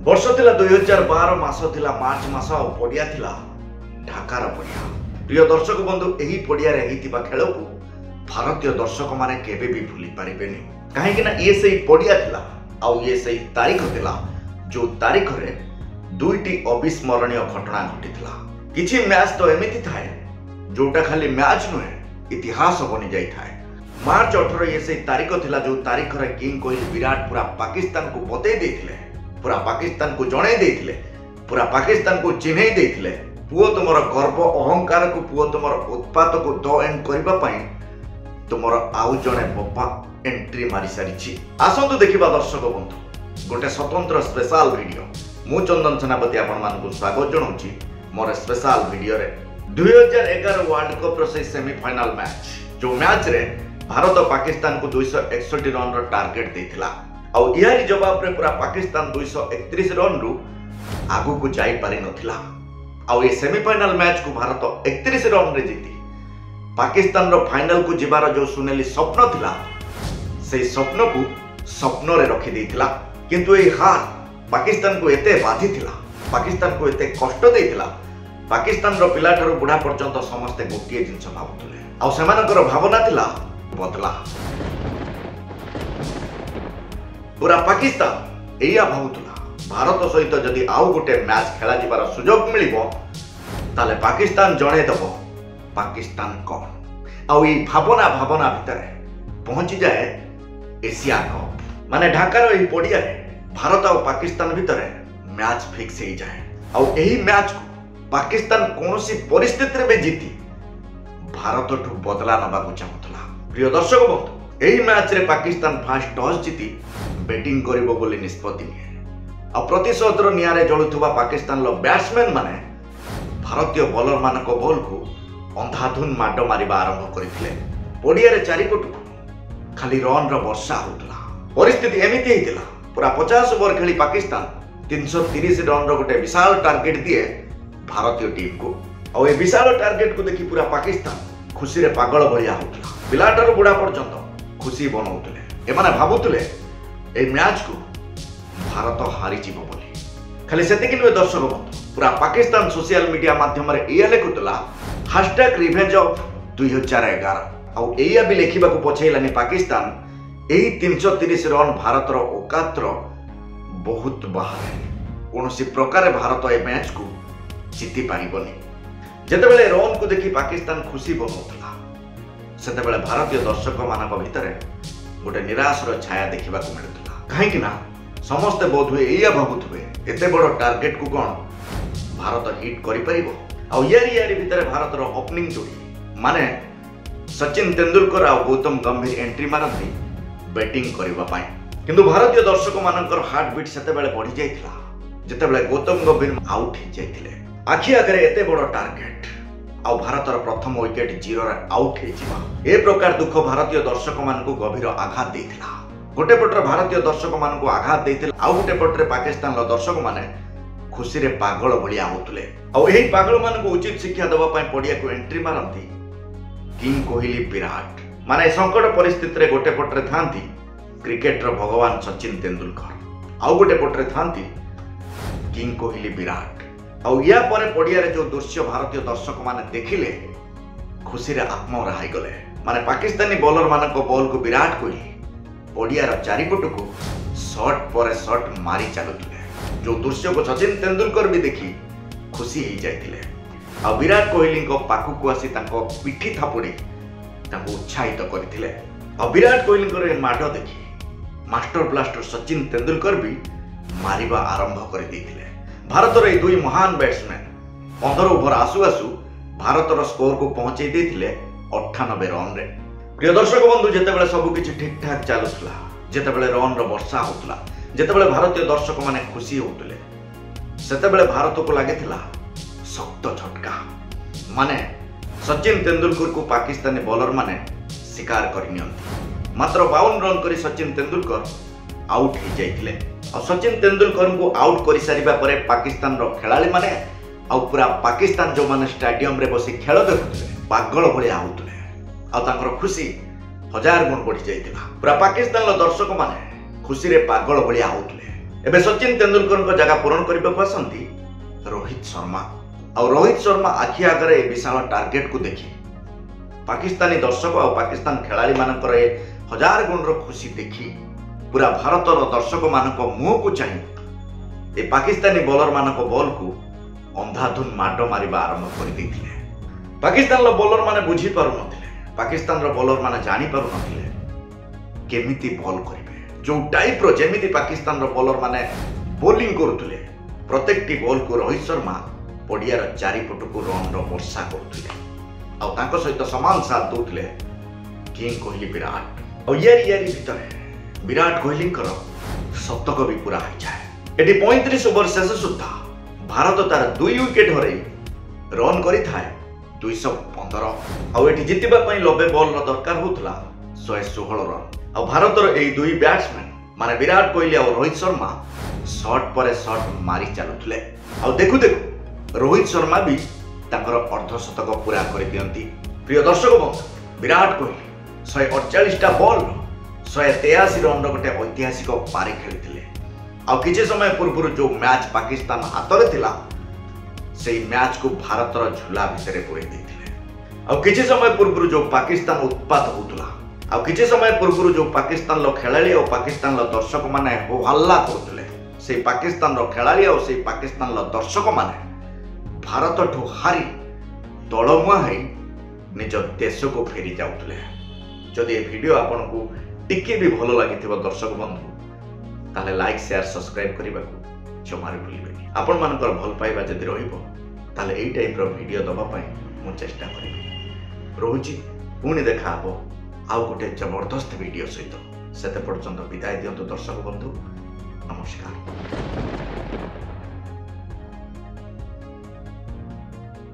वर्ष थिला 2012 मास थिला मार्च मास और पड़िया थिला ढाकार पड़िया। प्रिय दर्शक बंधु एही पड़िया रे हितिबा खेल को भारतीय दर्शक माने केबे भी भूली पारिबेनी काहेकि ना ये सही पड़िया थिला आ ये सही तारीख थिला जो तारीख रे दुईटी अविस्मरणीय घटना घटिथिला। किछि मैच तो एमिति थाए जोटा खाली मैच नुहे इतिहास बनी जाई थाए। मार्च 18 ये सही तारीख थिला जो तारीख रे किंग कोहली विराट पूरा पाकिस्तान को बतई देथिले, पूरा पाकिस्तान को जणै देथिले, पूरा पाकिस्तान को चिन्है देथिले पुओ तुमर गर्व अहंकार को पुओ तुमर उत्पात को द एंड करबा पई तुमर आउ जणे बप्पा एंट्री मारी सारिछि। आसंतु देखिबा दर्शक बंधु गोटे स्वतंत्र स्पेशल वीडियो। मु चंदन सेनापति आपण मानकु स्वागत जणाउछि मोर स्पेशल वीडियो रे। 2011 वर्ल्ड कप रो से सेमीफाइनल मैच जो मैच रे भारत पाकिस्तान को 261 रन रो टार्गेट देथिला और यारी जवाब रे पूरा पाकिस्तान 231 रन रु आगु को जाई पारि नथिला और ये सेमीफाइनल मैच को भारत 31 रन रे जीती पाकिस्तान रो फाइनल को जिबार जो सुनेली स्वप्न थिला से स्वप्न को स्वप्न रे रखि देथिला। किंतु ए हार पाकिस्तान को एते बाधी थिला, पाकिस्तान को एते कष्ट देथिला। पाकिस्तान रो पिला ठारू बुढ़ा पर्यंत समस्ते गोटिए जिंस भाबुतले और सेमानकर भावना थिला बदला। पूरा पाकिस्तान एया भावुतला भारत सहित जदि आउ गोटे मैच खेला जिबार सुजोग मिलिबो ताले पाकिस्तान जणे दबो पाकिस्तान कौन आउ ई भावना भितर पहुंची जाए एशिया कप माने ढाकार ई पड़िया रे भारत और पाकिस्तान भितर मैच फिक्स हो जाए और यही मैच को पाकिस्तान कौनसी परिस्थिति रे भी जीती भारत ठू बदला नबा चाहूला। प्रिय दर्शक बंधु यही मैच रे पाकिस्तान फास्ट टॉस जीती बैटिंग करिबो बोली निष्पत्ति निए और प्रतिशोधर नियारे जळुथुबा पाकिस्तान लो बैट्समैन माने भारतीय बॉलर मानक बॉल को अंधाधुन माड मारिबा आरंभ करथिले। पड़िया रे चारिपटु खाली रन रो वर्षा होतला। परिस्थिति एमिति हेतिला पूरा 50 ओवर खेली पाकिस्तान 330 रन रो गोटे विशाल टार्गेट दिए भारतीय टीम को और ये विशाल टार्गेट को देखि पूरा पाकिस्तान खुशी रे पागल भलिया होतला। पिलाटर बुढ़ा पर्यंत खुशी बनाउतले एमाने भाबुतले ए मैच को भारत हारी जीवो बोली। खाली सेतिक नुहे दर्शक बंधु पूरा पाकिस्तान सोशल मीडिया माध्यम रे एया लेखुतला #रिवेंज ऑफ 2011 और एया भी लेखिबा को पछैलानी पाकिस्तान एही 330 रन भारत रो औकात रो बहुत बाहर कोनोसी प्रकार भारत ए मैच को जीति पारिबनी। जेतेबेले रन को देखि पाकिस्तान खुशी बनौतला सेतेबेले भारतीय दर्शक मानक भितर गोटे निराश रो छाया देखिबा को मिलुतला। काहेकि ना समस्त बोधुए एया भाबुथुए एते बड़ टार्गेट को कोन भारत हिट करि परिबो और यारी भितर भारत रो ओपनिंग जोड़ी माने सचिन तेंदुलकर और गौतम गंभीर एंट्री मारती बैटिंग करबा पाए। किंतु भारतीय दर्शक मानकर हार्ट बीट सेतेबेले बढ़ी जाइथिला जेतेबेले गौतम गंभीर आउट हो जाइथिले। आखि आगरे एते बड़ टार्गेट आ भारतर प्रथम विकेट 0 रे आउट हो जिबा ए प्रकार दुख भारतीय दर्शक मानकु गभीर आघात देथिला। गोटे पटर भारतीय दर्शक मानकु आघात देथिला आ गोटे पटरे पाकिस्तान लो दर्शक माने खुशी रे पागल भलिया होतले और एही पागल मानकु उचित शिक्षा देबा पई पड़िया को एंट्री मारंती किंग कोहली विराट माने संकट परिस्थिति रे गोटे पटरे थांती क्रिकेटर भगवान सचिन तेंदुलकर आउ गोटे पटरे थांती किंग कोहली विराट और या परे पड़िया रे जो दृश्य भारतीय दर्शक माने देखिले खुशी रे आत्मा रहाई गले। माने पाकिस्तानी बॉलर मानक बॉल को विराट कोहली पड़िया रो चारिपट को शॉट पर शॉट मारी चलुतले जो दृश्य को सचिन तेंदुलकर भी देखी खुशी हो जाइतिले आ विराट कोहली को पाखु को आसी ताको पिठी थापुड़ी ताको उत्साहित करथिले आ विराट कोहली को ए माड देखी मास्टर ब्लास्टर सचिन तेंदुलकर भी मारिबा आरंभ कर देथिले। भारतर ए दुई महान बैट्समैन 15 ओवर आसु आसु भारतर स्कोर को पहुंचे देथिले 98 रन रे। प्रिय दर्शक बंधु जेतेबेले सब किछि ठीक ठाक चालुथला जेतेबेले रन रो वर्षा होतला जेतेबेले भारतीय दर्शक माने खुशी होतले सेतेबेले भारत को लागिथिला शक्त झटका माने सचिन तेंदुलकर को पाकिस्तानी बॉलर माने शिकार करनियंती। मात्र 52 रन करी सचिन तेंदुलकर आउट हो जाइथिले और सचिन तेंदुलकर को आउट करि सारिबा परे पाकिस्तान रो खेलाड़ी माने आ पूरा पाकिस्तान जो माने स्टेडियम रे बसी खेल देखुथले पागल भलिया होतले आ तांकर खुशी 1000 गुण बढ़ी जाइथिला। पूरा पाकिस्तान रो दर्शक माने खुशी रे पागल भलिया होतले एबे सचिन तेंदुलकर जगह पूरण करने को आसंती रोहित शर्मा। और रोहित शर्मा आखि आगे विशाल टार्गेट को देखी पाकिस्तानी दर्शक और पाकिस्तान खेलाड़ी मानकर हजार गुण खुशी देखी पूरा भारतर दर्शक मान मुह को चाह पाकिस्तानी बॉलर मान बॉल को अंधाधुन माड मारिबा आरंभ कर देथिले। पाकिस्तान बॉलर माने बुझी पारु नथिले, पाकिस्तान बॉलर माने जानी पारु नथिले केमिति बॉल करिवे। जो टाइप रो जेमिति पाकिस्तान बॉलर माने बॉलिंग करुथिले प्रत्येकटी बॉल को रोहित शर्मा पड़ियार चारिपट को रन वर्षा करुथिले और तांको सहित समान साथ दउथिले किंग कोहली विराट। और यारी भितर विराट कोहली शतक भी पूरा हो जाए। एटी 35 ओवर शेष सुधा भारत तार 2 विकेट हरई रन करि थाए 215 और एटी जितिबा पई 90 बॉल दरकार होतला 116 रन। और भारतर एई दुई बैट्समैन माने विराट कोहली और रोहित शर्मा शॉट पर शॉट मारी चलुथले और देखु देखु रोहित शर्मा भी तांकर अर्धशतक पूरा कर दियंती। प्रिय दर्शक बंधु विराट कोहली 148 बॉल 183 रन गोटे ऐतिहासिक पारी खेली और किसी समय पूर्व जो मैच पाकिस्तान हाथ में थिला से मैच को भारतर झूला भितर पुरे देथिले और किसी समय पूर्व जो पाकिस्तान उत्पात होतला और किसी समय पूर्व जो पाकिस्तान खेलाड़ी और पाकिस्तान दर्शक माने हो हल्ला करथिले से पाकिस्तान खेलाड़ी और से पाकिस्तान दर्शक माने भारत ठू हारी तलमुआ है निज देश को फेरी जाउथिले। जदि ये वीडियो आपन को टिके भी भल लगी दर्शक बंधु ताले लाइक शेयर सब्सक्राइब करने को जमार भूलिबेनी। आपण मानकर भल पाइबा जदि रहिबो ताले एई टाइप रो वीडियो दबा पई मु चेष्टा करिबी। रोहुची पुणी देखा हबो आउ गोटे जबरदस्त वीडियो सहित। सेते पर्यंत विदाय दियंतु दर्शक बंधु, नमस्कार।